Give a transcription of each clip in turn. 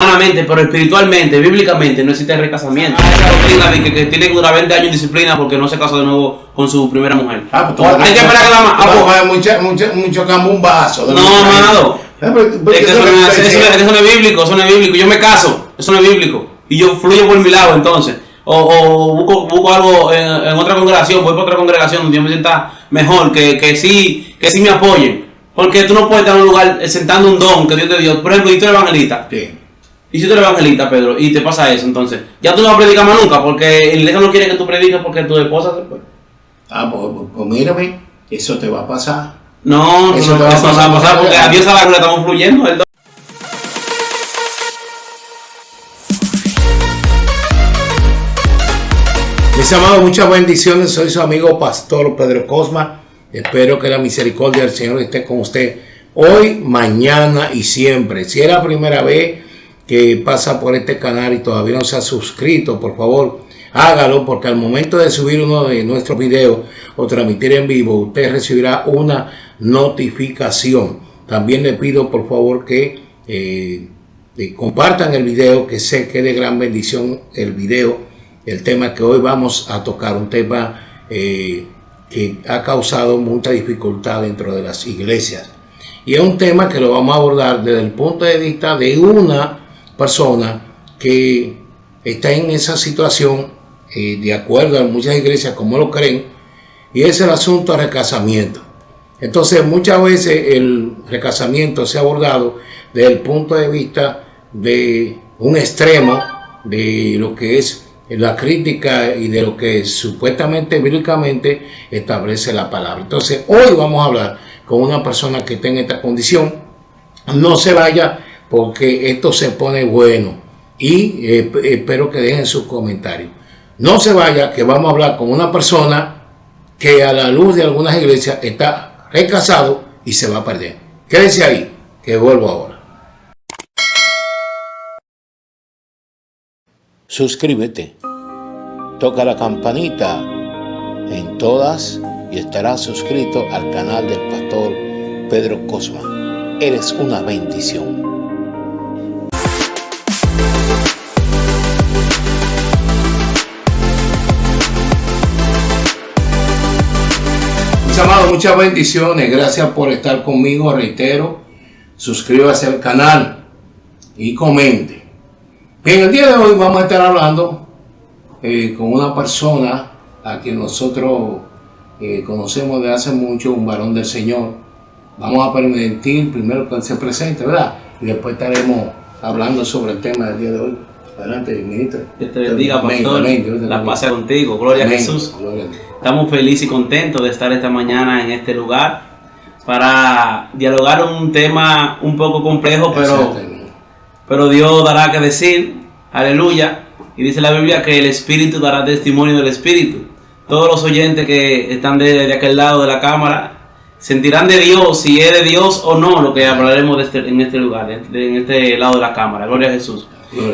humanamente, pero espiritualmente, bíblicamente, no existe recasamiento. Esa doctrina de que tiene que durar 20 años en disciplina porque no se casó de nuevo con su primera mujer. Hay que esperar que la mucho cambumbazo. No, amado. Es que eso no es bíblico, eso no es bíblico. Yo me caso, eso no es bíblico. Y yo fluyo por mi lado entonces. O busco algo en otra congregación, voy para otra congregación donde yo me sienta mejor, que sí me apoyen. Porque tú no puedes estar en un lugar sentando un don que Dios te dio. Por ejemplo, y tú eres evangelista. Sí. Y si tú eres evangelista, Pedro, y te pasa eso, entonces, ya tú no vas a predicar más nunca, porque el iglesia no quiere que tú prediques porque tu esposa se fue. Pues mírame, eso te va a pasar. No, eso no va a pasar porque a Dios a la gloria estamos fluyendo. Mis amados, muchas bendiciones. Soy su amigo Pastor Pedro Cosma. Espero que la misericordia del Señor esté con usted hoy, mañana y siempre. Si es la primera vez que pasa por este canal y todavía no se ha suscrito, por favor, hágalo, porque al momento de subir uno de nuestros videos o transmitir en vivo, usted recibirá una notificación. También le pido, por favor, que compartan el video, que sé que es de gran bendición el video. El tema que hoy vamos a tocar, un tema que ha causado mucha dificultad dentro de las iglesias. Y es un tema que lo vamos a abordar desde el punto de vista de una persona que está en esa situación, de acuerdo a muchas iglesias como lo creen, y es el asunto del recasamiento. Entonces, muchas veces el recasamiento se ha abordado desde el punto de vista de un extremo de lo que es la crítica y de lo que supuestamente bíblicamente establece la palabra. Entonces, hoy vamos a hablar con una persona que está en esta condición. No se vaya porque esto se pone bueno y espero que dejen sus comentarios. No se vaya, que vamos a hablar con una persona que a la luz de algunas iglesias está recasado y se va a perder. Quédese ahí, que vuelvo ahora. Suscríbete, toca la campanita en todas y estarás suscrito al canal del Pastor Pedro Cosma. Eres una bendición. Mis amados, muchas bendiciones. Gracias por estar conmigo. Reitero, suscríbase al canal y comente. En el día de hoy vamos a estar hablando con una persona a quien nosotros conocemos de hace mucho, un varón del Señor. Vamos a permitir primero que él se presente, ¿verdad? Y después estaremos hablando sobre el tema del día de hoy. Adelante, ministro. Dios te bendiga, pastor. La paz sea contigo. Gloria a Jesús. Gloria a Dios. Estamos felices y contentos de estar esta mañana en este lugar para dialogar un tema un poco complejo, pero Dios dará que decir. Aleluya. Y dice la Biblia que el Espíritu dará testimonio del Espíritu. Todos los oyentes que están de aquel lado de la cámara sentirán de Dios, si es de Dios o no, lo que hablaremos en este lugar, en este lado de la cámara. Gloria a Jesús.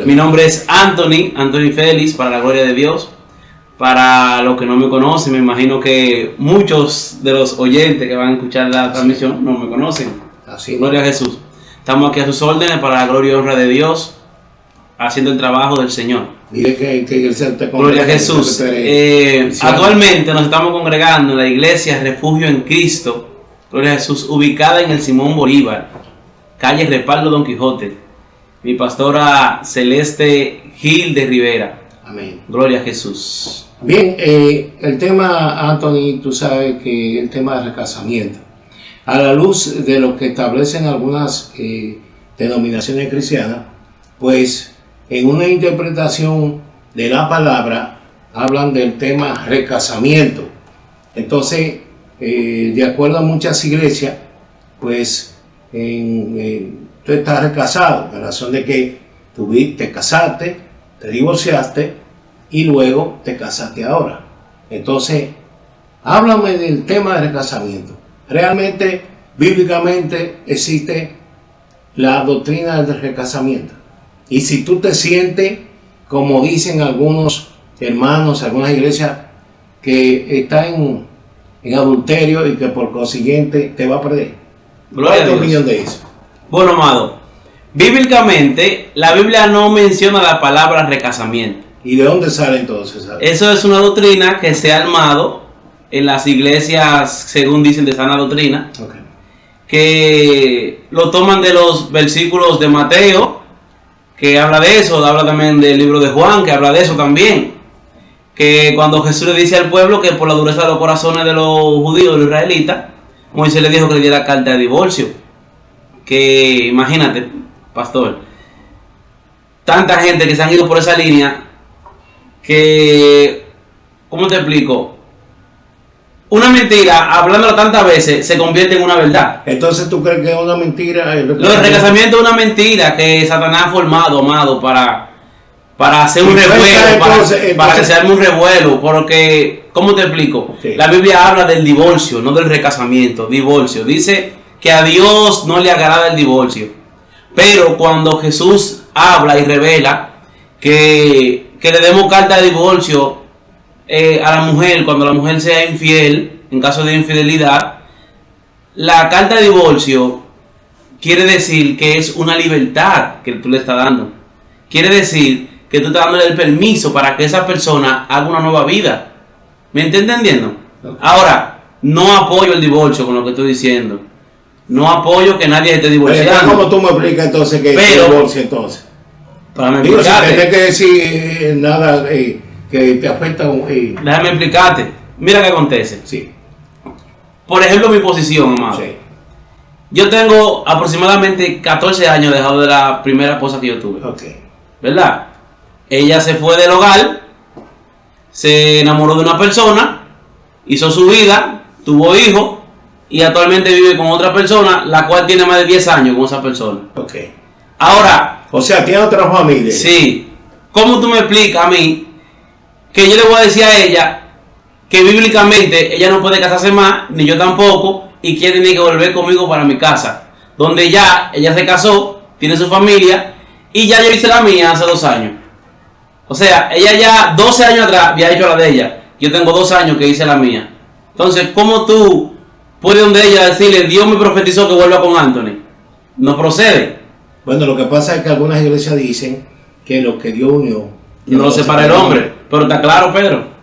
Mi nombre es Anthony Félix, para la gloria de Dios. Para los que no me conocen, me imagino que muchos de los oyentes que van a escuchar la transmisión no me conocen. Así. Gloria a Jesús. Estamos aquí a sus órdenes para la gloria y honra de Dios, haciendo el trabajo del Señor. Dile que Gloria a Jesús. Actualmente nos estamos congregando en la iglesia Refugio en Cristo, Gloria a Jesús, ubicada en el Simón Bolívar, calle Respaldo Don Quijote. Mi pastora Celeste Gil de Rivera. Amén. Gloria a Jesús. Bien, el tema, Anthony, tú sabes que el tema del recasamiento, a la luz de lo que establecen algunas denominaciones cristianas, pues en una interpretación de la palabra hablan del tema recasamiento. Entonces, de acuerdo a muchas iglesias, pues tú estás recasado, en razón de que te casaste, te divorciaste y luego te casaste ahora. Entonces, háblame del tema de recasamiento. Realmente, bíblicamente, existe la doctrina del recasamiento. Y si tú te sientes, como dicen algunos hermanos, algunas iglesias, que está en adulterio y que por consiguiente te va a perder. Gloria a Dios. ¿Cuál es tu opinión de eso? Bueno, amado, Bíblicamente, la Biblia no menciona la palabra recasamiento. ¿Y de dónde sale entonces? Eso es una doctrina que se ha armado en las iglesias, según dicen, de sana doctrina, Okay. Que lo toman de los versículos de Mateo, que habla de eso, habla también del libro de Juan, que habla de eso también. Que cuando Jesús le dice al pueblo que por la dureza de los corazones de los judíos, de los israelitas, Moisés le dijo que le diera carta de divorcio. Que imagínate, pastor, tanta gente que se han ido por esa línea, que, ¿cómo te explico? Una mentira, hablándolo tantas veces, se convierte en una verdad. Entonces, ¿tú crees que es una mentira? Lo del recasamiento es una mentira que Satanás ha formado, amado, para hacer un revuelo, para que se arme un revuelo. Porque, ¿cómo te explico? Sí. La Biblia habla del divorcio, no del recasamiento, divorcio. Dice que a Dios no le agrada el divorcio. Pero cuando Jesús habla y revela que le demos carta de divorcio a la mujer, cuando la mujer sea infiel, en caso de infidelidad, la carta de divorcio quiere decir que es una libertad que tú le estás dando. Quiere decir que tú estás dándole el permiso para que esa persona haga una nueva vida. ¿Me estás entendiendo? Okay. Ahora, no apoyo el divorcio con lo que estoy diciendo. No apoyo que nadie esté divorciando. ¿Cómo tú me explicas entonces que es divorcio entonces? Para me digo, si tienes que decir nada que te afecta. Déjame explicarte. Mira qué acontece. Sí. Por ejemplo, mi posición, amado. Sí. Yo tengo aproximadamente 14 años dejado de la primera esposa que yo tuve. Okay. ¿Verdad? Ella se fue del hogar, se enamoró de una persona, hizo su vida, tuvo hijos y actualmente vive con otra persona, la cual tiene más de 10 años con esa persona. Okay. Ahora, o sea, tiene otra familia. Sí. ¿Cómo tú me explicas a mí que yo le voy a decir a ella que bíblicamente ella no puede casarse más, ni yo tampoco, y que tiene que volver conmigo para mi casa, donde ya ella se casó, tiene su familia, y ya yo hice la mía hace 2 años? O sea, ella ya 12 años atrás había hecho la de ella, yo tengo 2 años que hice la mía. Entonces, ¿cómo tú puedes donde ella decirle, Dios me profetizó que vuelva con Anthony? No procede. Bueno, lo que pasa es que algunas iglesias dicen que lo que Dios unió no lo separa el hombre. Pero está claro, Pedro.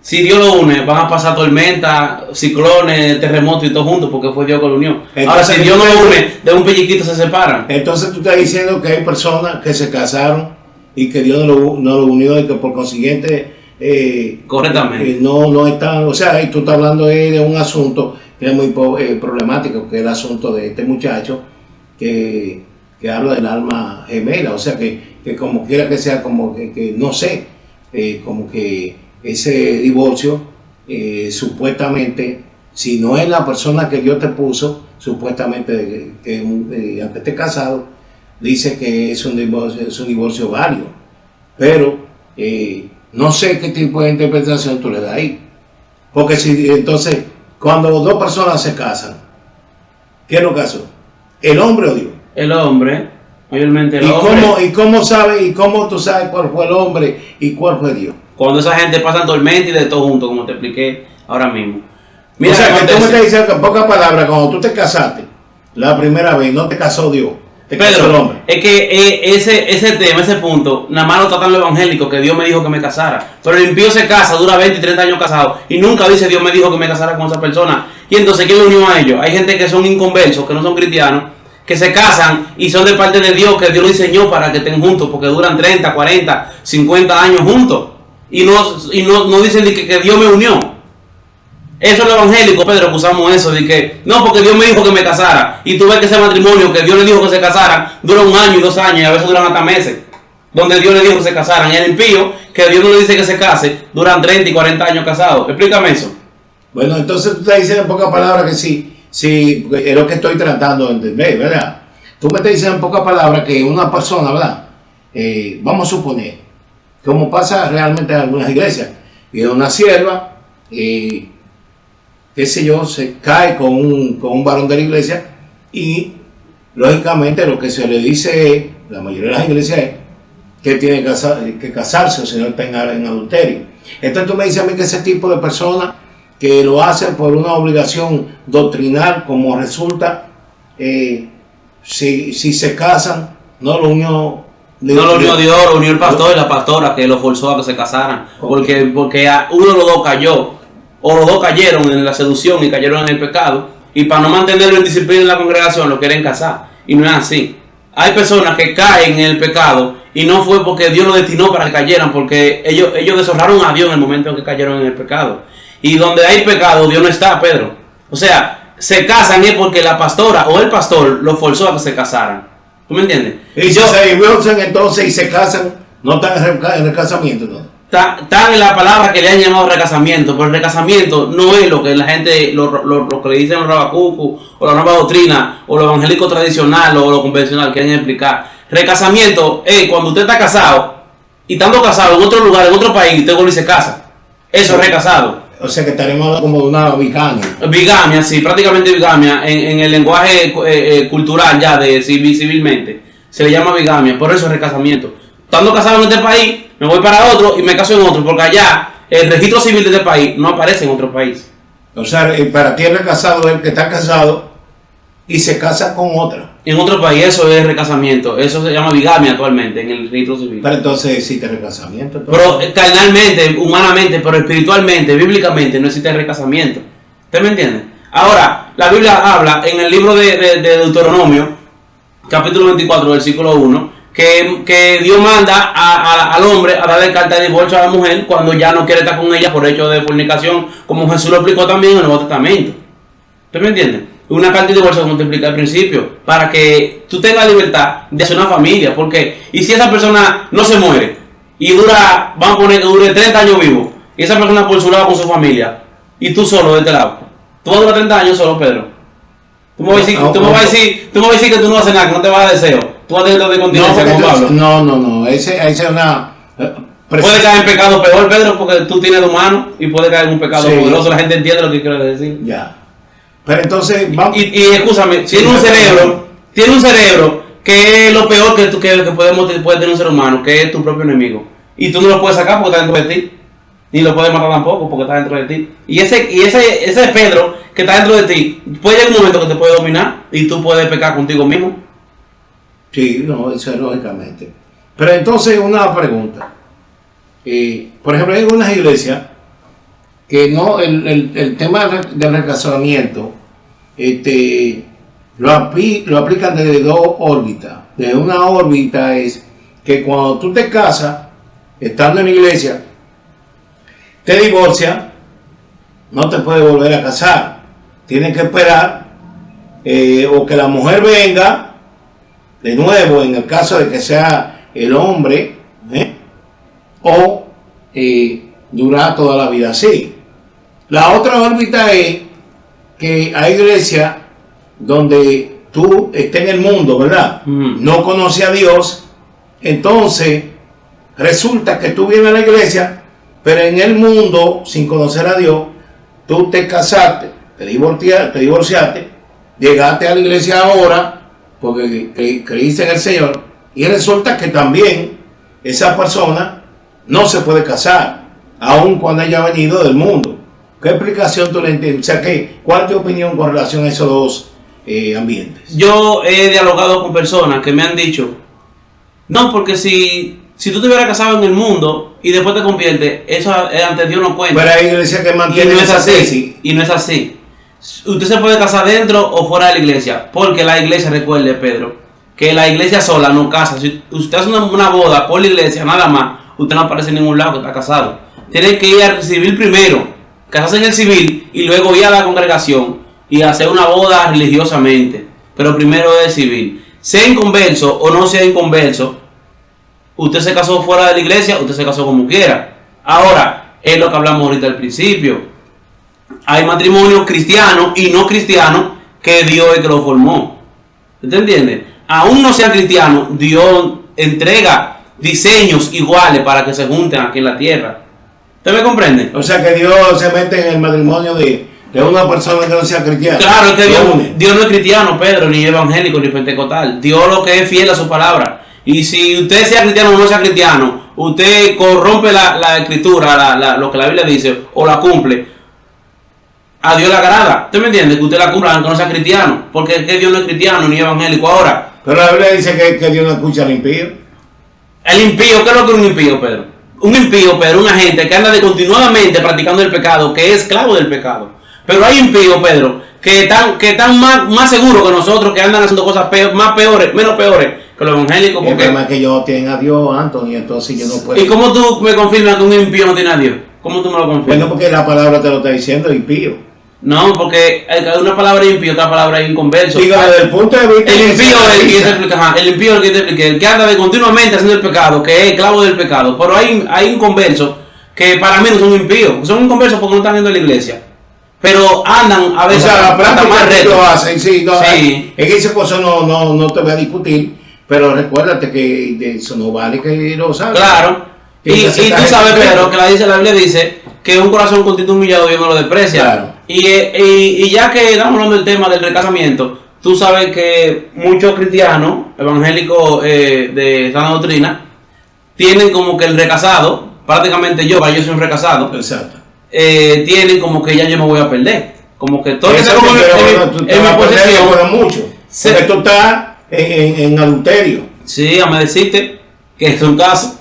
Si Dios lo une, van a pasar tormentas, ciclones, terremotos y todo juntos, porque fue Dios que lo unió. Entonces, ahora, si Dios no lo une, de un pelliquito se separan. Entonces tú estás diciendo que hay personas que se casaron y que Dios no lo unió y que por consiguiente correctamente no están. O sea, tú estás hablando de un asunto que es muy problemático, que es el asunto de este muchacho que habla del alma gemela. O sea, que como quiera que sea, como que no sé, como que ese divorcio supuestamente, si no es la persona que Dios te puso, supuestamente aunque esté casado, dice que es un divorcio válido, pero no sé qué tipo de interpretación tú le das ahí, porque si entonces cuando 2 personas se casan, ¿qué es lo que pasó? ¿El hombre o Dios? El hombre, mayormente el hombre. ¿Y cómo tú sabes cuál fue el hombre y cuál fue Dios? Cuando esa gente pasa tormenta y de todo junto, como te expliqué ahora mismo. Mira, o sea, que tú me estás diciendo que en pocas palabras, cuando tú te casaste la primera vez, no te casó Dios, te casó el hombre. Es que ese tema, ese punto, nada más lo tratan los evangélicos, que Dios me dijo que me casara. Pero el impío se casa, dura 20 y 30 años casado, y nunca dice Dios me dijo que me casara con esa persona. Y entonces, ¿quién lo unió a ellos? Hay gente que son inconversos, que no son cristianos, que se casan y son de parte de Dios, que Dios lo diseñó para que estén juntos, porque duran 30, 40, 50 años juntos. Y no dicen que Dios me unió. Eso es lo evangélico, Pedro, que usamos eso, de que no, porque Dios me dijo que me casara. Y tú ves que ese matrimonio que Dios le dijo que se casaran dura 1 año y 2 años, y a veces duran hasta meses, donde Dios le dijo que se casaran. Y el impío, que Dios no le dice que se case, duran 30 y 40 años casados. Explícame eso. Bueno, entonces tú estás diciendo en pocas palabras que sí, es lo que estoy tratando de entender, ¿verdad? Tú me estás diciendo en pocas palabras que una persona, ¿verdad? Vamos a suponer, como pasa realmente en algunas iglesias, y una sierva, qué sé yo, se cae con un varón de la iglesia y lógicamente lo que se le dice, la mayoría de las iglesias es que tiene que casarse o si no está en adulterio. Entonces tú me dices a mí que ese tipo de personas que lo hacen por una obligación doctrinal, como resulta, si se casan, No lo unió. No lo unió Dios, lo unió el pastor y la pastora que lo forzó a que se casaran. Okay. Porque uno de los dos cayó, o los dos cayeron en la seducción y cayeron en el pecado. Y para no mantenerlo en disciplina en la congregación lo quieren casar. Y no es así. Hay personas que caen en el pecado y no fue porque Dios lo destinó para que cayeran, porque ellos deshonraron a Dios en el momento en que cayeron en el pecado. Y donde hay pecado, Dios no está, Pedro. O sea, se casan es porque la pastora o el pastor lo forzó a que se casaran. ¿Tú me entiendes? Y si se divorcian entonces y se casan, no están en el casamiento, ¿no? Está en la palabra que le han llamado recasamiento, pero el recasamiento no es lo que la gente, lo que le dicen los rabacucus, o la nueva doctrina, o lo evangélico tradicional, o lo convencional, quieren explicar. Recasamiento es cuando usted está casado, y estando casado en otro lugar, en otro país, usted vuelve y se casa. Eso es recasado. O sea que estaremos hablando como de una bigamia. Bigamia, sí, prácticamente bigamia. En el lenguaje cultural ya, civilmente, se le llama bigamia, por eso es recasamiento. Estando casado en este país, me voy para otro y me caso en otro, porque allá el registro civil de este país no aparece en otro país. O sea, para ti el recasado es el que está casado y se casa con otra. En otro país eso es recasamiento, eso se llama bigamia actualmente en el registro civil. Pero entonces existe recasamiento. Entonces. Pero carnalmente, humanamente, pero espiritualmente, bíblicamente no existe recasamiento. ¿Usted me entiende? Ahora, la Biblia habla en el libro de Deuteronomio, capítulo 24, versículo 1, que Dios manda al hombre a darle carta de divorcio a la mujer cuando ya no quiere estar con ella por hecho de fornicación, como Jesús lo explicó también en el Nuevo Testamento. ¿Usted me entiende? Una carta de divorcio, como te expliqué al principio, para que tú tengas libertad de hacer una familia, porque, y si esa persona no se muere, y dura, vamos a poner que dure 30 años vivo, y esa persona por su lado con su familia, y tú solo de este lado, tú vas a durar 30 años solo, Pedro. Tú me vas a decir que tú no haces nada, que no te vas a dar deseo, tú vas a tener de continencia como Pablo. No, esa es una... Puede caer en pecado peor, Pedro, porque tú tienes dos manos, y puede caer en un pecado poderoso, la gente entiende lo que quiero decir. Ya. Pero entonces vamos. Y escúchame, tiene un cerebro que es lo peor que puede tener un ser humano, que es tu propio enemigo. Y tú no lo puedes sacar porque está dentro de ti. Ni lo puedes matar tampoco porque está dentro de ti. Y ese Pedro que está dentro de ti, puede llegar un momento que te puede dominar y tú puedes pecar contigo mismo. Sí, no, eso es lógicamente. Pero entonces una pregunta. Por ejemplo, hay unas iglesias que no, el tema del recasamiento lo aplican desde dos órbitas. Desde una órbita es que cuando tú te casas, estando en la iglesia, te divorcias, no te puedes volver a casar. Tienes que esperar o que la mujer venga de nuevo, en el caso de que sea el hombre, o durar toda la vida así. La otra órbita es que hay iglesias donde tú estás en el mundo, ¿verdad? No conoces a Dios, entonces resulta que tú vienes a la iglesia, pero en el mundo, sin conocer a Dios, tú te casaste, te divorciaste, llegaste a la iglesia ahora, porque creíste en el Señor, y resulta que también esa persona no se puede casar, aun cuando haya venido del mundo. ¿Qué explicación tú le entiendes? O sea, ¿cuál es tu opinión con relación a esos dos ambientes? Yo he dialogado con personas que me han dicho, no, porque si tú te hubieras casado en el mundo y después te conviertes, eso ante Dios no cuenta. Pero hay iglesias que mantienen esa tesis. Y no es así. Usted se puede casar dentro o fuera de la iglesia, porque la iglesia, recuerde, Pedro, que la iglesia sola no casa. Si usted hace una boda por la iglesia, nada más, usted no aparece en ningún lado que está casado. Tiene que ir al civil primero, casarse en el civil y luego ir a la congregación y hacer una boda religiosamente. Pero primero es civil. Sea inconverso o no sea inconverso, usted se casó fuera de la iglesia, usted se casó como quiera. Ahora, es lo que hablamos ahorita al principio. Hay matrimonios cristianos y no cristianos que Dios es que lo formó. ¿Usted entiende? Aún no sea cristiano, Dios entrega diseños iguales para que se junten aquí en la tierra. ¿Usted me comprende? O sea que Dios se mete en el matrimonio de una persona que no sea cristiana. Claro, es que Dios no es cristiano, Pedro, ni evangélico, ni pentecostal. Dios lo que es fiel a su palabra. Y si usted sea cristiano o no sea cristiano, usted corrompe la escritura, lo que la Biblia dice, o la cumple, a Dios le agrada. ¿Usted me entiende? Que usted la cumpla aunque no sea cristiano. Porque es que Dios no es cristiano ni evangélico. Ahora, Pero la Biblia dice que Dios no escucha al impío. El impío, ¿qué es lo que es un impío, Pedro? Un impío, Pedro, una gente que anda continuadamente practicando el pecado, que es esclavo del pecado. Pero hay impíos, Pedro, que están más seguros que nosotros, que andan haciendo cosas menos peores que los evangélicos. El problema es que ellos tienen a Dios, Anthony, entonces yo no puedo. ¿Y cómo tú me confirmas que un impío no tiene a Dios? ¿Cómo tú me lo confirmas? Bueno, porque la palabra te lo está diciendo, impío. No, porque una palabra impío, otra palabra es inconverso. Digo, desde el punto de vista... El impío es el que te explica, el impío es el que te explica, el que anda continuamente haciendo el pecado, que es esclavo del pecado. Pero hay inconversos que para mí no son impíos, son inconversos porque no están yendo a la iglesia. Pero andan a veces... O sea, la práctica que lo hacen, sí, no, sí. En ese caso no te voy a discutir, pero recuérdate que de eso no vale que lo sabes. Claro. Y tú sabes, Pedro, que la Biblia dice que un corazón contrito y humillado Dios no lo desprecia. Claro. Y ya que estamos hablando del tema del recasamiento, tú sabes que muchos cristianos evangélicos de sana doctrina tienen como que el recasado, prácticamente yo soy un recasado. Exacto. Tienen como que ya yo me voy a perder. Como que todo eso como en mi posición. Mucho. Porque tú estás en adulterio. Sí, a me decirte que es un caso.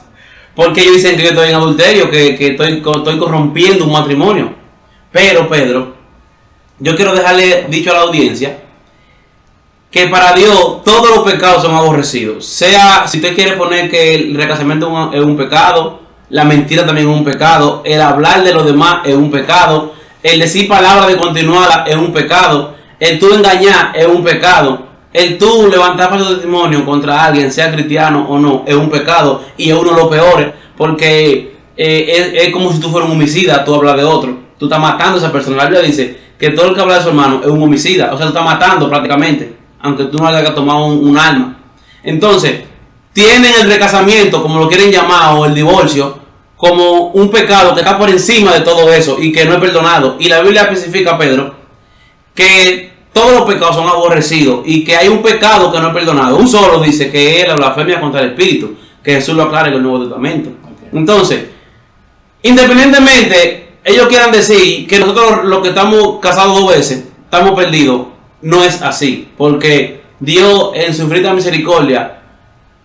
Porque ellos dicen que yo estoy en adulterio, que estoy corrompiendo un matrimonio. Pero, Pedro, yo quiero dejarle dicho a la audiencia que para Dios todos los pecados son aborrecidos. Sea, si usted quiere poner que el recasamiento es un pecado, la mentira también es un pecado, el hablar de los demás es un pecado, el decir palabras de continuada es un pecado, el tú engañar es un pecado, el tú levantar falso testimonio contra alguien, sea cristiano o no, es un pecado y es uno de los peores, porque es como si tú fueras un homicida, tú hablas de otro, tú estás matando a esa persona. La Biblia dice que todo el que habla de su hermano es un homicida, o sea, tú estás matando prácticamente, aunque tú no hayas tomado un arma. Entonces, tienen el recasamiento, como lo quieren llamar, o el divorcio, como un pecado que está por encima de todo eso y que no es perdonado. Y la Biblia especifica, Pedro, que todos los pecados son aborrecidos y que hay un pecado que no es perdonado. Un solo dice que es la blasfemia contra el Espíritu, que Jesús lo aclara en el Nuevo Testamento. Entonces, independientemente ellos quieran decir que nosotros los que estamos casados 2 veces estamos perdidos, no es así, porque Dios en su infinita misericordia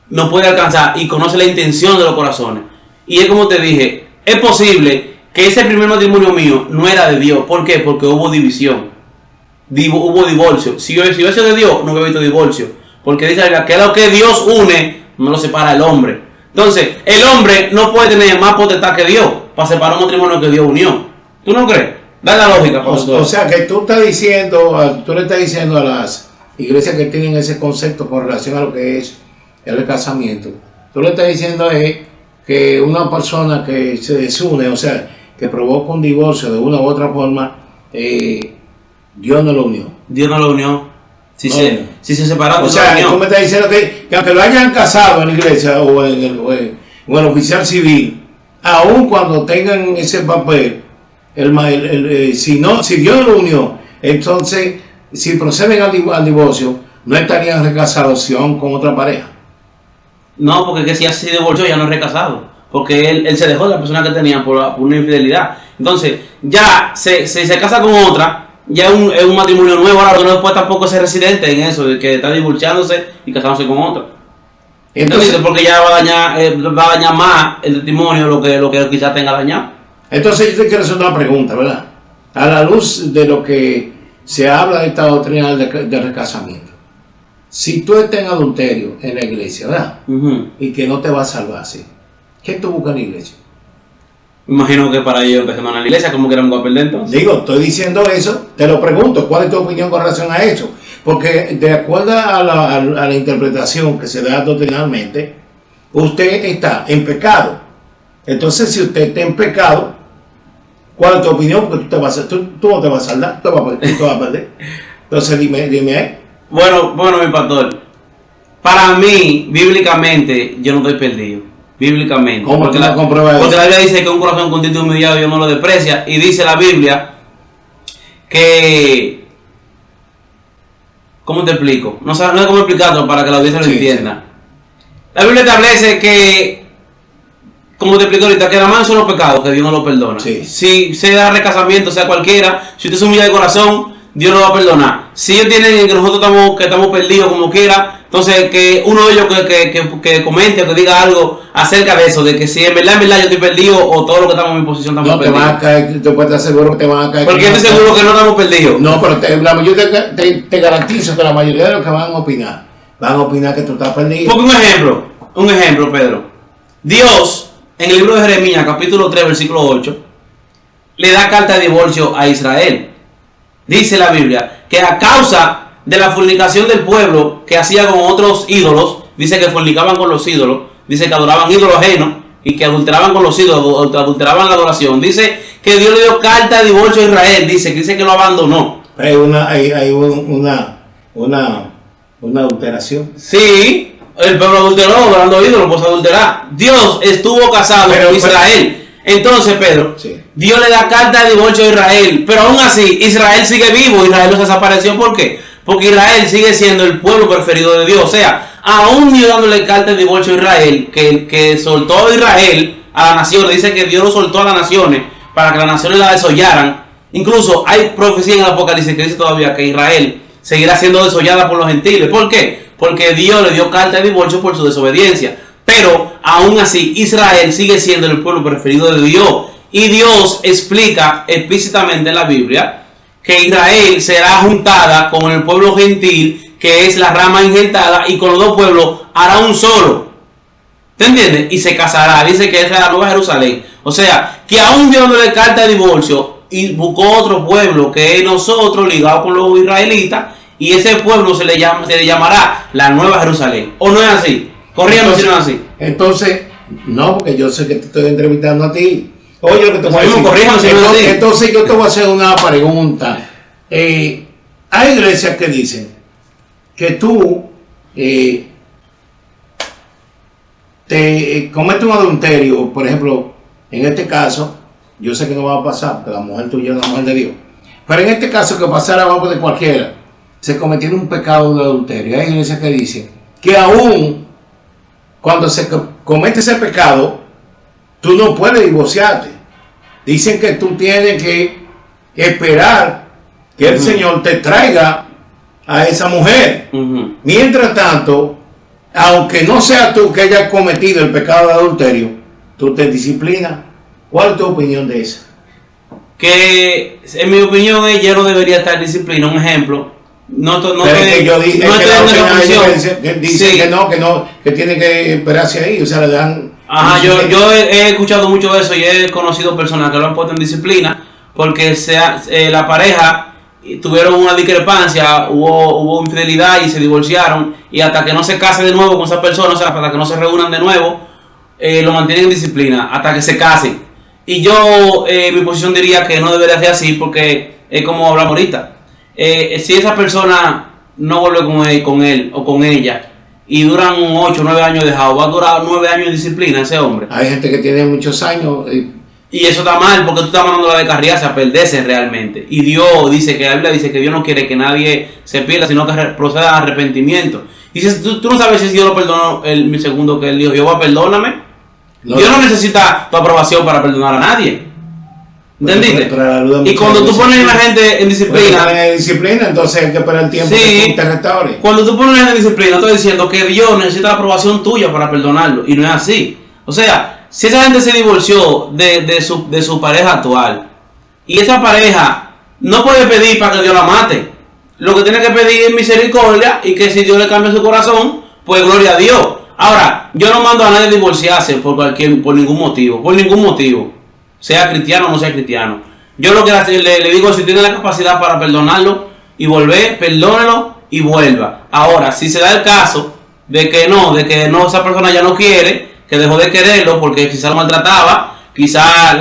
nos puede alcanzar y conoce la intención de los corazones. Y es como te dije, es posible que ese primer matrimonio mío no era de Dios. ¿Por qué? Porque hubo división, hubo divorcio. Si hubiese sido de Dios, no hubiera visto divorcio, porque dice que lo que Dios une no lo separa el hombre. Entonces, el hombre no puede tener más potestad que Dios para separar un matrimonio que Dios unió. ¿Tú no crees? Da la lógica. O sea, que tú le estás diciendo a las iglesias que tienen ese concepto con relación a lo que es el casamiento. Tú le estás diciendo que una persona que se desune, o sea, que provoca un divorcio de una u otra forma, Dios no lo unió. Dios no lo unió. Si se separaron, o sea, tú me estás diciendo que aunque lo hayan casado en la iglesia o en el oficial civil, aun cuando tengan ese papel, si Dios no lo unió, entonces si proceden al divorcio, no estarían recasados con otra pareja. No, porque que si ya se divorció ya no es recasado, porque él se dejó de la persona que tenía por una infidelidad. Entonces ya se casa con otra, ya es un matrimonio nuevo. Ahora no puede tampoco ser residente en eso de que está divorciándose y casándose con otra. Entonces porque ya va a dañar más el testimonio lo que quizás tenga dañado. Entonces yo te quiero hacer una pregunta, ¿verdad? A la luz de lo que se habla de esta doctrina de recasamiento, si tú estás en adulterio en la iglesia, ¿verdad? Y que no te va a salvar, ¿sí? ¿Qué tú buscas en la iglesia? Imagino que para ellos empezando en la iglesia, como que eran un papel dentro. Digo, estoy diciendo eso, te lo pregunto, ¿cuál es tu opinión con relación a eso? Porque de acuerdo a la interpretación que se da doctrinalmente, usted está en pecado. Entonces, si usted está en pecado, ¿cuál es tu opinión? Porque tú no te vas a saldar, tú vas a perder. Entonces, dime ahí. Bueno, mi pastor, para mí, bíblicamente, yo no estoy perdido. Bíblicamente. ¿Cómo porque la compruebas? Porque la Biblia dice que un corazón contrito y humillado Dios no lo desprecia. Y dice la Biblia que... ¿Cómo te explico? No sé cómo explicarlo para que la audiencia lo entienda. La Biblia establece que, como te explico ahorita, que nada más son los pecados que Dios no lo perdona. Sí. Si sea recasamiento, sea cualquiera, si usted se humilla de corazón, Dios lo va a perdonar. Si ellos tienen que nosotros estamos perdidos como quiera, entonces que uno de ellos que comente o que diga algo acerca de eso, de que si en verdad yo estoy perdido o todo lo que estamos en mi posición estamos perdidos. No, te van a caer, te puedes estar seguro que te van a caer. Porque yo estoy seguro que no estamos perdidos. No, pero yo te garantizo que la mayoría de los que van a opinar que tú estás perdido. Porque un ejemplo, Pedro. Dios, en el libro de Jeremías, capítulo 3, versículo 8, le da carta de divorcio a Israel. Dice la Biblia que a causa de la fornicación del pueblo que hacía con otros ídolos, dice que fornicaban con los ídolos, dice que adoraban ídolos ajenos y que adulteraban con los ídolos, adulteraban la adoración. Dice que Dios le dio carta de divorcio a Israel, dice que lo abandonó. Hay una adulteración. Sí, el pueblo adulteró, adorando ídolos, pues adulterar. Dios estuvo casado con Israel. Entonces, Pedro, sí, Dios le da carta de divorcio a Israel, pero aún así Israel sigue vivo, Israel no se desapareció. ¿Por qué? Porque Israel sigue siendo el pueblo preferido de Dios. O sea, aún Dios dándole carta de divorcio a Israel, que soltó a Israel a las naciones, dice que Dios lo soltó a las naciones para que las naciones la desollaran. Incluso hay profecía en el Apocalipsis que dice todavía que Israel seguirá siendo desollada por los gentiles. ¿Por qué? Porque Dios le dio carta de divorcio por su desobediencia. Pero aún así Israel sigue siendo el pueblo preferido de Dios. Y Dios explica explícitamente en la Biblia que Israel será juntada con el pueblo gentil, que es la rama injertada, y con los dos pueblos hará un solo. ¿Te entiendes? Y se casará. Dice que esa es la nueva Jerusalén. O sea, que aún Dios le carta de divorcio y buscó otro pueblo que es nosotros, ligado con los israelitas, y ese pueblo se le llamará la nueva Jerusalén. ¿O no es así? Corrígame si no es así. Entonces, no, porque yo sé que te estoy entrevistando a ti. Oye, lo que te voy a decir. Entonces yo te voy a hacer una pregunta. Hay iglesias que dicen que tú te cometes un adulterio, por ejemplo, en este caso, yo sé que no va a pasar, porque la mujer tuya es la mujer de Dios. Pero en este caso que pasara abajo de cualquiera, se cometiera un pecado de adulterio. Hay iglesias que dicen que aún cuando se comete ese pecado, tú no puedes divorciarte. Dicen que tú tienes que esperar que el Señor te traiga a esa mujer. Mientras tanto, aunque no sea tú que hayas cometido el pecado de adulterio, tú te disciplinas. ¿Cuál es tu opinión de eso? Que en mi opinión ella no debería estar disciplinada. Un ejemplo. Que tiene que esperarse ahí, o sea, le dan. Ajá, yo he escuchado mucho eso y he conocido personas que lo han puesto en disciplina porque la pareja tuvieron una discrepancia, hubo infidelidad y se divorciaron, y hasta que no se case de nuevo con esa persona, o sea, hasta que no se reúnan de nuevo, lo mantienen en disciplina hasta que se casen. Y yo, mi posición diría que no debería ser así, porque es como hablamos ahorita. Si esa persona no vuelve con él o con ella y duran 8 o 9 años dejados, va a durar 9 años de disciplina ese hombre. Hay gente que tiene muchos años. Y eso está mal, porque tú estás mandando la descarriarse a perderse realmente. Y Dios dice, que la Biblia dice que Dios no quiere que nadie se pierda, sino que proceda a arrepentimiento. Y si tú no sabes si Dios lo perdonó el segundo que él dijo, Jehová, perdóname. No, Dios no necesita tu aprobación para perdonar a nadie. ¿Entendiste? Y cuando tú pones a la gente en disciplina, entonces hay que esperar el tiempo que te restaure. Cuando tú pones a la gente en disciplina, estoy diciendo que Dios necesita la aprobación tuya para perdonarlo, y no es así. O sea, si esa gente se divorció de su pareja actual, y esa pareja no puede pedir para que Dios la mate, lo que tiene que pedir es misericordia, y que si Dios le cambia su corazón, pues gloria a Dios. Ahora, yo no mando a nadie a divorciarse por ningún motivo, sea cristiano o no sea cristiano. Yo lo que le digo, si tiene la capacidad para perdonarlo y volver, perdónelo y vuelva. Ahora, si se da el caso de que no, esa persona ya no quiere, que dejó de quererlo porque quizás lo maltrataba, quizás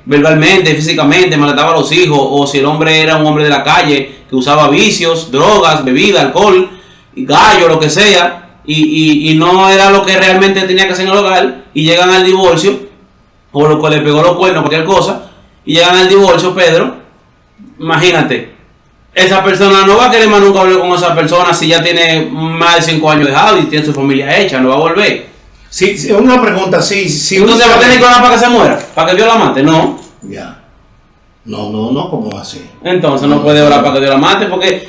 verbalmente, físicamente maltrataba a los hijos, o si el hombre era un hombre de la calle que usaba vicios, drogas, bebida, alcohol, gallo, lo que sea, y no era lo que realmente tenía que hacer en el hogar, y llegan al divorcio, o lo que le pegó los cuernos, cualquier cosa, y llegan al divorcio, Pedro, imagínate, esa persona no va a querer más nunca volver con esa persona si ya tiene más de 5 años dejado y tiene su familia hecha, no va a volver. Sí, una pregunta, sí. Entonces va a tener que orar para que se muera, para que Dios la mate, no. Ya. No, ¿cómo va a ser? Entonces no puede orar para que Dios la mate, porque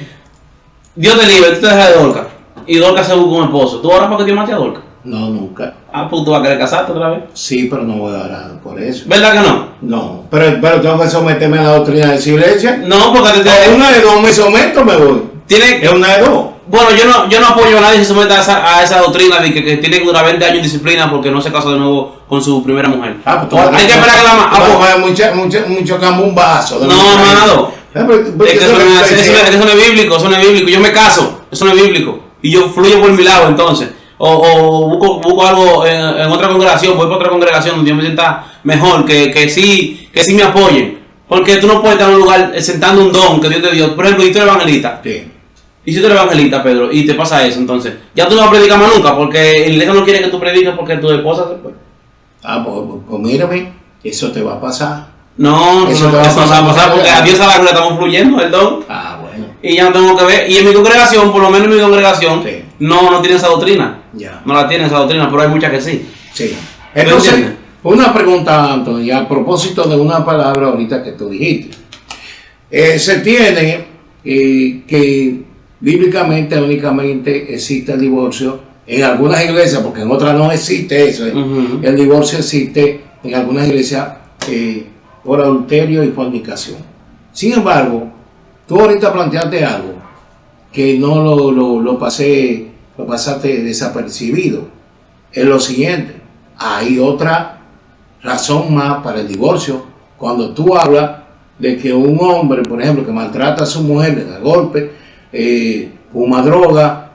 Dios te libre, tú te dejas de Dorca, y Dorca se busca un esposo. ¿Tú oras para que Dios mate a Dorca? No, nunca. Ah, pues tú vas a querer casarte otra vez. Sí, pero no voy a orar por eso. ¿Verdad que no? No, pero tengo que someterme a la doctrina de esa iglesia. No, porque Es una de dos, me someto, me voy. Es una de dos. Bueno, yo no apoyo a nadie que se someta a esa doctrina de que tiene que durar 20 años en disciplina porque no se casó de nuevo con su primera mujer. Pues hay que esperar que la mucho cambumbazo. No, amado. Eso no es bíblico, eso no es bíblico. Yo me caso, eso no es bíblico. Y yo fluyo por mi lado entonces. O busco algo en otra congregación, voy para otra congregación donde yo me sienta mejor, que sí me apoyen. Porque tú no puedes estar en un lugar sentando un don que Dios te dio. Por ejemplo, y tú eres evangelista. Sí. Y si tú eres evangelista, Pedro, y te pasa eso, entonces, ya tú no vas a predicar más nunca, porque el iglesia no quiere que tú prediques porque tu esposa se fue. Pues mírame, eso te va a pasar. No, eso no va a pasar porque a Dios a la gloria estamos fluyendo el don. Bueno. Y ya no tengo que ver. Y en mi congregación, por lo menos en mi congregación, sí. no tiene esa doctrina. Ya. No la tiene esa doctrina, pero hay muchas que sí. Sí. Entonces, una pregunta, Antonio, a propósito de una palabra ahorita que tú dijiste. Se tiene que bíblicamente únicamente existe el divorcio en algunas iglesias, porque en otras no existe eso. El divorcio existe en algunas iglesias por adulterio y fornicación. Sin embargo, tú ahorita planteaste algo que no lo pasaste desapercibido. Es lo siguiente, hay otra razón más para el divorcio. Cuando tú hablas de que un hombre, por ejemplo, que maltrata a su mujer, le da golpe, fuma droga,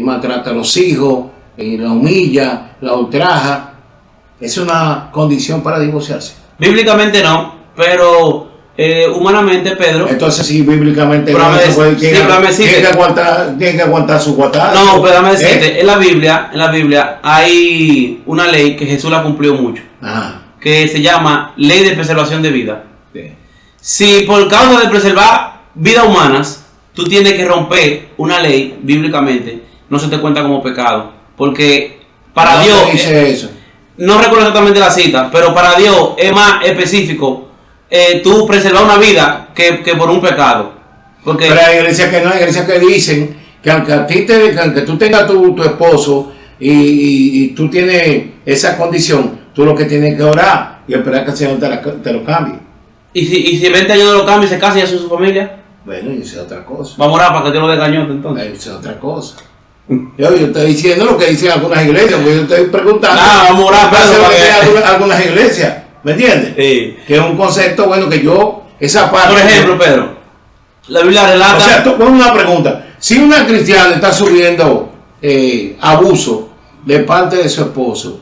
maltrata a los hijos, la humilla, la ultraja, ¿es una condición para divorciarse? Bíblicamente no, pero humanamente, Pedro. Entonces, sí, bíblicamente tiene que aguantar su guatada. No, pero dame decirte, en la Biblia hay una ley que Jesús la cumplió mucho, que se llama Ley de Preservación de Vida. Sí. Si por causa de preservar vidas humanas, tú tienes que romper una ley bíblicamente, no se te cuenta como pecado, porque para Dios, dice eso. No recuerdo exactamente la cita, pero para Dios es más específico tú preservar una vida que por un pecado. Porque pero hay iglesias que no, hay iglesias que dicen que aunque tú tengas tu esposo y tú tienes esa condición, tú lo que tienes que orar y esperar que el Señor te lo cambie. ¿Y si 20 años no lo cambia y se casa y hace su familia? Bueno, y eso es otra cosa. Vamos a orar para que Dios lo dé cañote entonces. Eso es otra cosa. Yo estoy diciendo lo que dicen algunas iglesias, porque yo estoy preguntando. Vamos a orar para algunas iglesias, ¿me entiendes? Sí. Que es un concepto, bueno, que yo, esa parte. Por ejemplo, Pedro, la Biblia relata. O sea, pon una pregunta. Si una cristiana está subiendo abuso de parte de su esposo,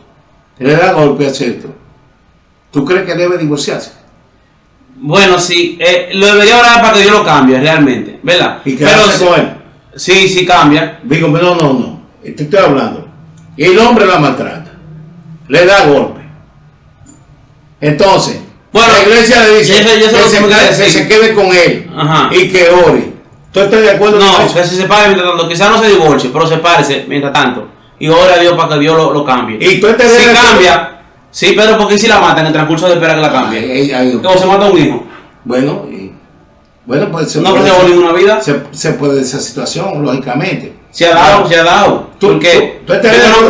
le da golpe, etc., ¿tú crees que debe divorciarse? Bueno, sí, lo debería orar para que Dios lo cambie realmente, ¿verdad? ¿Y qué hace con él? Sí cambia. Digo, no. Te estoy hablando. Y el hombre la maltrata. Le da golpe. Entonces, bueno, la iglesia le dice que se quede con él. Ajá. Y que ore. ¿Tú estás de acuerdo con eso? No, que se separe mientras tanto. Quizás no se divorcie, pero sepárese mientras tanto. Y ore a Dios para que Dios lo cambie. ¿Y tú si cambia? Sí, pero porque si la mata en el transcurso de esperar que la cambie. O se mata un hijo. Bueno, pues no preservó ninguna vida. Se puede de esa situación, lógicamente. Se ha dado. Porque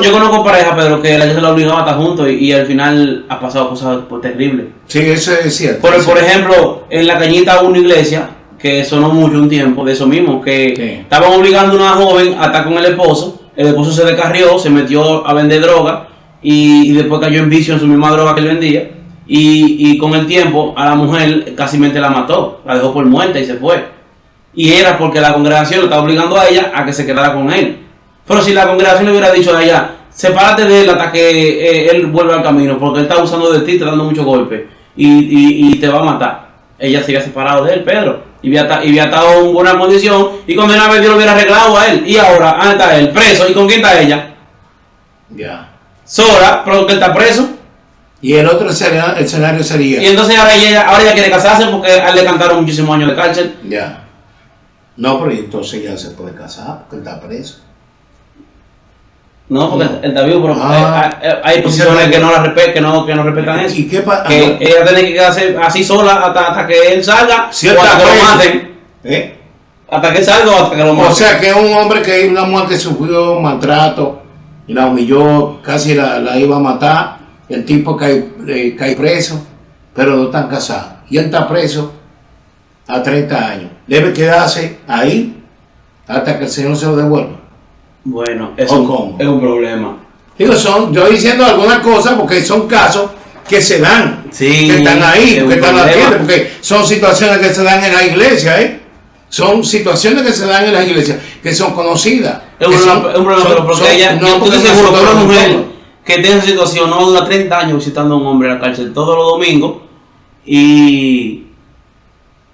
yo conozco parejas, Pedro, que la gente la obligaba a estar juntos y al final ha pasado cosas terribles. Sí, eso es cierto. Por ejemplo, en La Cañita hubo una iglesia que sonó mucho un tiempo de eso mismo, que estaban obligando a una joven a estar con el esposo se descarrió, se metió a vender droga y después cayó en vicio en su misma droga que él vendía. Y con el tiempo a la mujer casi la mató, la dejó por muerta y se fue. Y era porque la congregación lo estaba obligando a ella a que se quedara con él. Pero si la congregación le hubiera dicho a ella, sepárate de él hasta que él vuelva al camino, porque él está abusando de ti, te dando muchos golpes y te va a matar. Ella se había separado de él, Pedro, y había estado en buena condición, y cuando una vez Dios lo hubiera arreglado a él, y ahora, ¿dónde está él? Preso, ¿y con quién está ella? Ya. Sola, pero que él está preso. Y el otro escenario sería. Y entonces ahora ella quiere casarse porque a él le cantaron muchísimos años de cárcel. Ya. No, pero entonces ya se puede casar porque él está preso. No, porque él está vivo, pero hay posiciones que no la respetan, que no respetan eso. ¿Y qué pasa? Que ella tiene que quedarse así sola hasta que él salga, o hasta que lo maten. Hasta que salga o hasta que lo maten. O sea, que es un hombre que una mujer que sufrió maltrato y la humilló, casi la iba a matar. El tipo cae preso, pero no están casados. Y él está preso a 30 años. Debe quedarse ahí hasta que el Señor se lo devuelva. Bueno, es un problema. Digo, yo diciendo algunas cosas porque son casos que se dan, sí, que están ahí, que están atiendiendo, porque son situaciones que se dan en la iglesia, Son situaciones que se dan en las iglesias, que son conocidas. Es un problema, porque ella, yo estoy seguro que una mujer que tiene esa situación no dura 30 años visitando a un hombre en la cárcel todos los domingos, y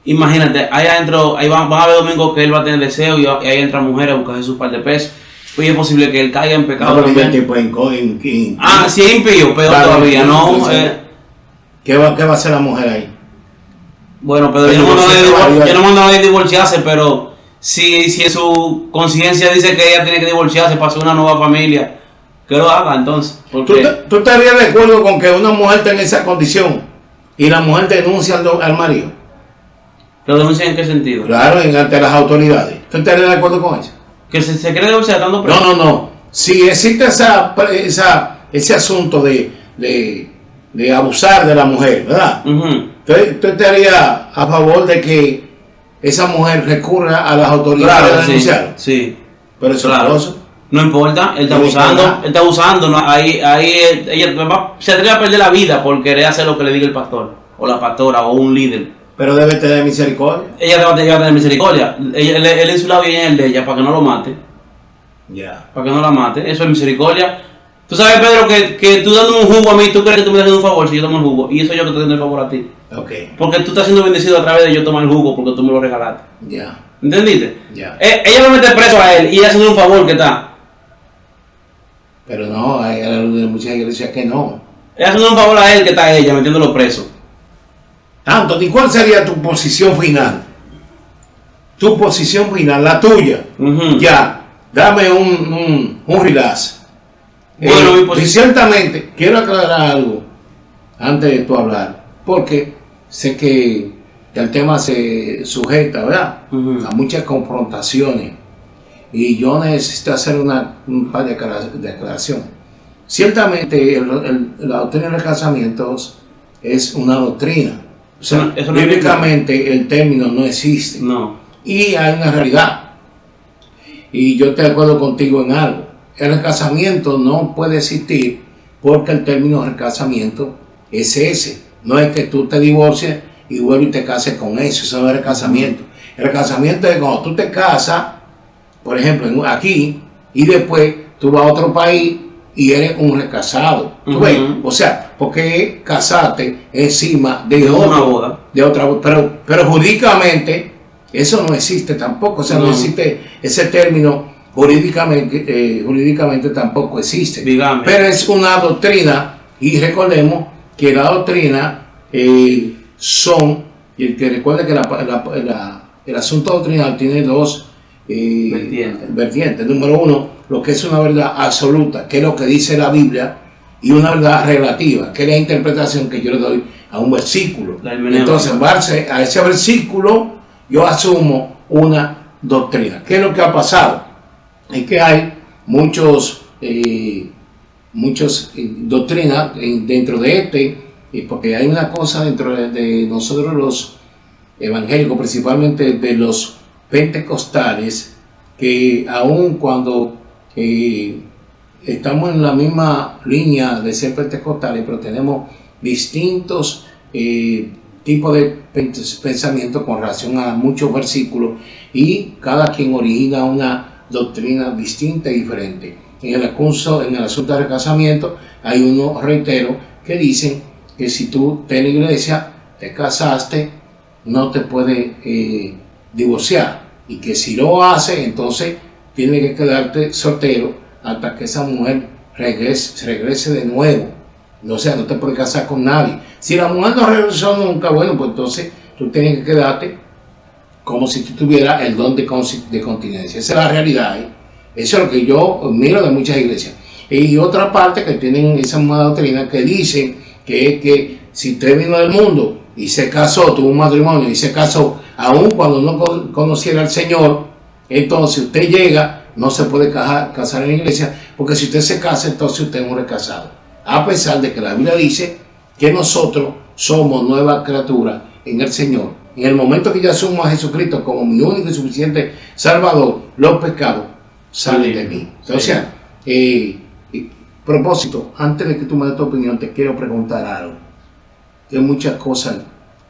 imagínate, ahí adentro, ahí van a haber domingos que él va a tener deseo y ahí entran mujeres a buscar sus par de pesos. Pues es posible que él caiga en pecado. Sí es impío, pero claro, todavía no. ¿Qué va a hacer la mujer ahí? Bueno, pero yo no mando a nadie a divorciarse, pero si en su conciencia dice que ella tiene que divorciarse para hacer una nueva familia, que lo haga entonces. ¿Tú estarías de acuerdo con que una mujer tenga esa condición y la mujer denuncia al marido? ¿Lo denuncia en qué sentido? Claro, ante las autoridades. ¿Tú estarías de acuerdo con eso? Que se quiere divorciar dando preso. No. Si existe ese asunto de abusar de la mujer, ¿verdad? ¿Tú estarías a favor de que esa mujer recurra a las autoridades para denunciar? Sí. Pero eso es no importa, él está abusando, ¿no? Ahí ella se atreve a perder la vida por querer hacer lo que le diga el pastor, o la pastora, o un líder. Pero debe tener misericordia. Ella debe tener misericordia. Él en su lado y en el de ella, para que no lo mate. Para que no la mate. Eso es misericordia. Tú sabes, Pedro, que tú dando un jugo a mí, tú crees que tú me estás haciendo un favor si yo tomo el jugo. Y eso yo que te estoy dando el favor a ti. Porque tú estás siendo bendecido a través de yo tomar el jugo porque tú me lo regalaste. ¿Entendiste? Ella lo mete preso a él y ella haciendo un favor que está. Pero no, hay muchas iglesias que no. Ella haciendo un favor a él que está ella metiéndolo preso. Anthony, ¿cuál sería tu posición final? Tu posición final, la tuya. Ya, dame un relax. Bueno, ciertamente, quiero aclarar algo antes de tú hablar, porque sé que el tema se sujeta, ¿verdad? A muchas confrontaciones y yo necesito hacer un par de declaraciones. Ciertamente, la doctrina de los casamientos es una doctrina. O sea, bíblicamente el término no existe. Y hay una realidad. Y yo estoy de acuerdo contigo en algo. El casamiento no puede existir porque el término del casamiento es ese. No es que tú te divorcies y vuelves y te cases con eso no es el casamiento. El casamiento es cuando tú te casas, por ejemplo, aquí, y después tú vas a otro país y eres un recasado. ¿Tú ves? O sea, porque casarte encima de otra boda. Pero jurídicamente eso no existe tampoco. O sea, no existe ese término. Jurídicamente tampoco existe. Pero es una doctrina y recordemos que la doctrina son, y que recuerde que el asunto doctrinal tiene dos vertientes. Número uno, lo que es una verdad absoluta, que es lo que dice la Biblia, y una verdad relativa, que es la interpretación que yo le doy a un versículo. Entonces, en base a ese versículo, yo asumo una doctrina. ¿Qué es lo que ha pasado? Es que hay muchas doctrinas dentro de porque hay una cosa dentro de nosotros los evangélicos, principalmente de los pentecostales, que aun cuando estamos en la misma línea de ser pentecostales, pero tenemos distintos tipos de pensamiento con relación a muchos versículos y cada quien origina una doctrina distinta y diferente. En el asunto del casamiento hay uno, reitero, que dicen que si tú en la iglesia te casaste no te puedes divorciar y que si lo haces entonces tienes que quedarte soltero hasta que esa mujer regrese de nuevo. O sea, no te puedes casar con nadie. Si la mujer no regresó nunca, bueno, pues entonces tú tienes que quedarte como si tú tuvieras el don de continencia. Esa es la realidad. Eso es lo que yo miro de muchas iglesias. Y otra parte que tienen esa misma doctrina que dicen que si usted vino del mundo y se casó, tuvo un matrimonio y se casó, aun cuando no conociera al Señor, entonces usted llega, no se puede casar en la iglesia, porque si usted se casa, entonces usted es un recasado. A pesar de que la Biblia dice que nosotros somos nueva criatura en el Señor. En el momento que yo asumo a Jesucristo como mi único y suficiente Salvador, los pecados salen de mí. O sea, propósito, antes de que tú me des tu opinión, te quiero preguntar algo. Hay muchas cosas.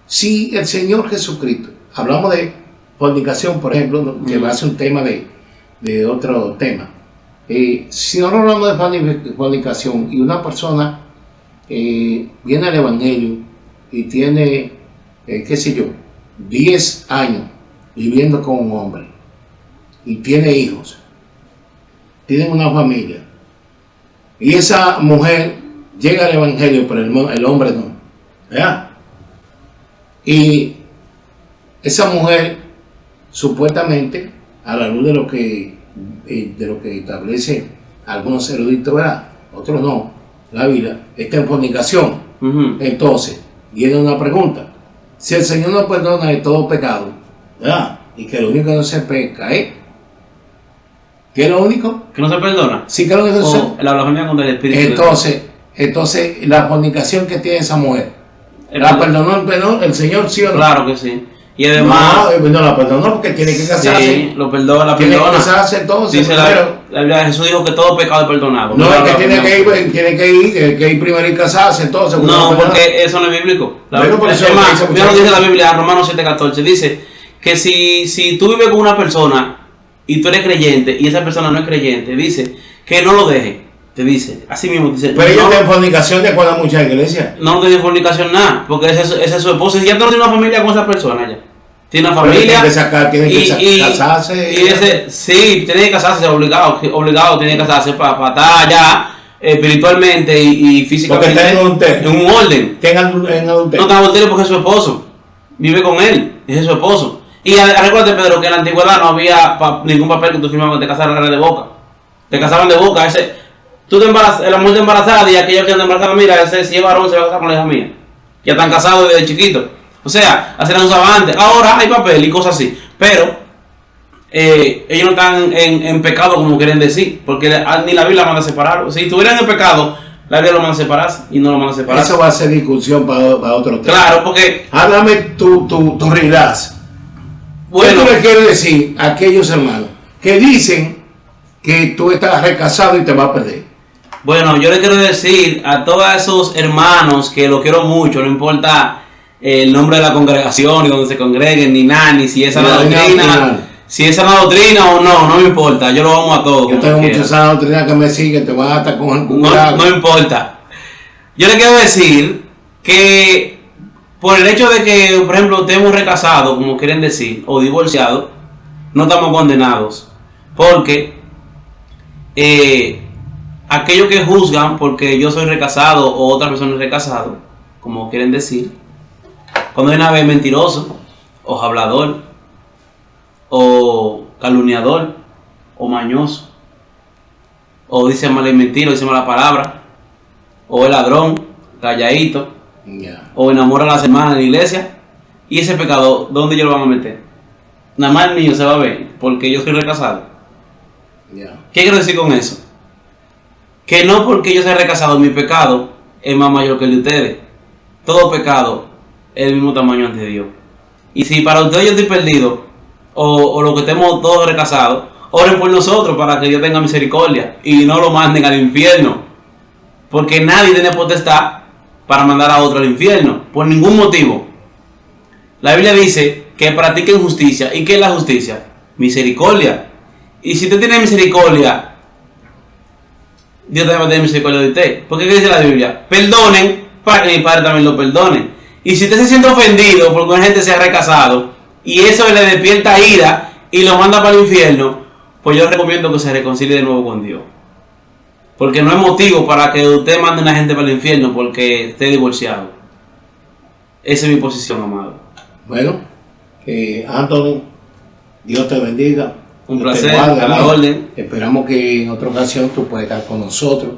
Si el Señor Jesucristo, hablamos de fornicación, por ejemplo, que va a ser un tema de otro tema. Si nosotros hablamos de fornicación y una persona viene al Evangelio y tiene, qué sé yo, 10 años viviendo con un hombre y tiene hijos, tienen una familia, y esa mujer llega al Evangelio, pero el hombre no, ¿verdad? Y esa mujer, supuestamente, a la luz de lo que establece algunos eruditos, ¿verdad? Otros no, la Biblia, está en fornicación. Entonces, viene una pregunta: si el Señor no perdona de todo pecado, ¿verdad? Y que lo único que no se peca es, ¿qué es lo único? ¿Que no se perdona? Sí, que lo único que la blasfemia contra el Espíritu. Entonces, la fornicación que tiene esa mujer, ¿la perdonó el Señor, sí o no? Claro que sí. Y además, no la perdonó porque tiene que casarse. Sí, lo perdona, la tiene perdona. Que casarse, entonces. Dice la Biblia, Jesús dijo que todo pecado es perdonado. No, es que tiene que ir primero y casarse, entonces. No, porque eso no es bíblico. Dice la Biblia, Romanos 7:14, dice que si tú vives con una persona y tú eres creyente y esa persona no es creyente, dice que no lo deje. Te dice, así mismo dice. Pero ellos tienen fornicación de acuerdo a muchas iglesias. No tienen fornicación nada, porque ese es su esposo. Y ya no tiene una familia con esa persona ya. Tiene una familia. Tiene que casarse. Sí, tiene que casarse, obligado tiene que casarse para estar allá espiritualmente y físicamente. Porque está en un orden. En adulterio. No está en adulterio porque es su esposo. Vive con él, ese es su esposo. Y recuerda, Pedro, que en la antigüedad no había ningún papel que tú firmabas que te casaran de boca. Te casaban de boca. Tú te embarazas, la mujer te embarazada y aquellos que andan embarazados, mira, si es varón se va a casar con la hija mía. Ya están casados desde chiquito. O sea, así la usaban antes. Ahora hay papel y cosas así. Pero ellos no están en pecado como quieren decir. Porque ni la Biblia manda a separarlo. Si estuvieran en pecado, la Biblia lo manda a separarse y no lo manda a separar. Eso va a ser discusión para otro tema. Claro, porque... Háblame tu realidad. Bueno, ¿qué tú le quieres decir a aquellos hermanos que dicen que tú estás recasado y te vas a perder? Bueno, yo le quiero decir a todos esos hermanos que lo quiero mucho, no importa el nombre de la congregación y donde se congreguen, ni nada, ni si esa es la doctrina, si esa es la doctrina o no me importa, yo lo amo a todos. Yo tengo muchas doctrinas que me siguen, te van a estar con el cuidado. No importa. Yo le quiero decir que por el hecho de que, por ejemplo, estemos recasados, como quieren decir, o divorciados, no estamos condenados, porque aquellos que juzgan porque yo soy recasado o otra persona es recasado, como quieren decir, cuando hay una vez mentiroso, o hablador, o calumniador, o mañoso, o dice mala mentira, o dice mala palabra, o es ladrón, calladito, o enamora a las hermanas de la iglesia, y ese pecado, ¿dónde ellos lo van a meter? Nada más el niño se va a ver, porque yo soy recasado. ¿Qué quiero decir con eso? Que no porque yo sea recasado, mi pecado es más mayor que el de ustedes. Todo pecado es el mismo tamaño ante Dios. Y si para ustedes yo estoy perdido, o lo que estemos todos recasados, oren por nosotros para que Dios tenga misericordia y no lo manden al infierno. Porque nadie tiene potestad para mandar a otro al infierno, por ningún motivo. La Biblia dice que practiquen justicia. ¿Y qué es la justicia? Misericordia. Y si usted tiene misericordia, Dios también va a tener misericordia de usted. ¿Por qué dice la Biblia? Perdonen para que mi Padre también lo perdone. Y si usted se siente ofendido porque una gente se ha recasado y eso le despierta ira y lo manda para el infierno, pues yo recomiendo que se reconcilie de nuevo con Dios. Porque no hay motivo para que usted mande a una gente para el infierno porque esté divorciado. Esa es mi posición, amado. Bueno, Anthony, Dios te bendiga. Un placer, a la orden. Esperamos que en otra ocasión tú puedas estar con nosotros.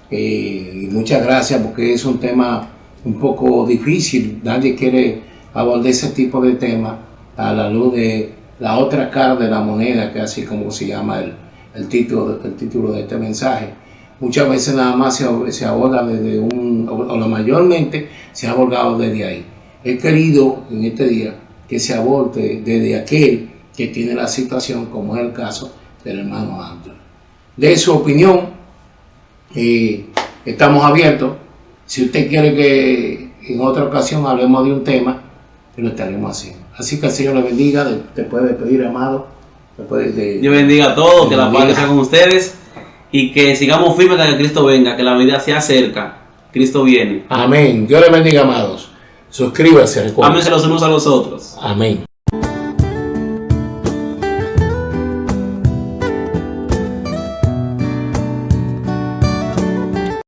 Y muchas gracias, porque es un tema un poco difícil. Nadie quiere abordar ese tipo de temas a la luz de la otra cara de la moneda, que así como se llama el título de este mensaje. Muchas veces nada más se aborda desde o lo mayormente se ha abordado desde ahí. He querido en este día que se aborde desde aquel que tiene la situación, como es el caso del hermano Ángel. De su opinión, estamos abiertos. Si usted quiere que en otra ocasión hablemos de un tema, lo estaremos haciendo. Así que el Señor le bendiga. Te puede despedir, amado. Dios bendiga a todos, que la paz esté con ustedes y que sigamos firmes hasta que Cristo venga, que la vida se acerca. Cristo viene. Amén. Dios le bendiga, amados. Suscríbase, recuerden. Ámense los unos a los otros. Amén.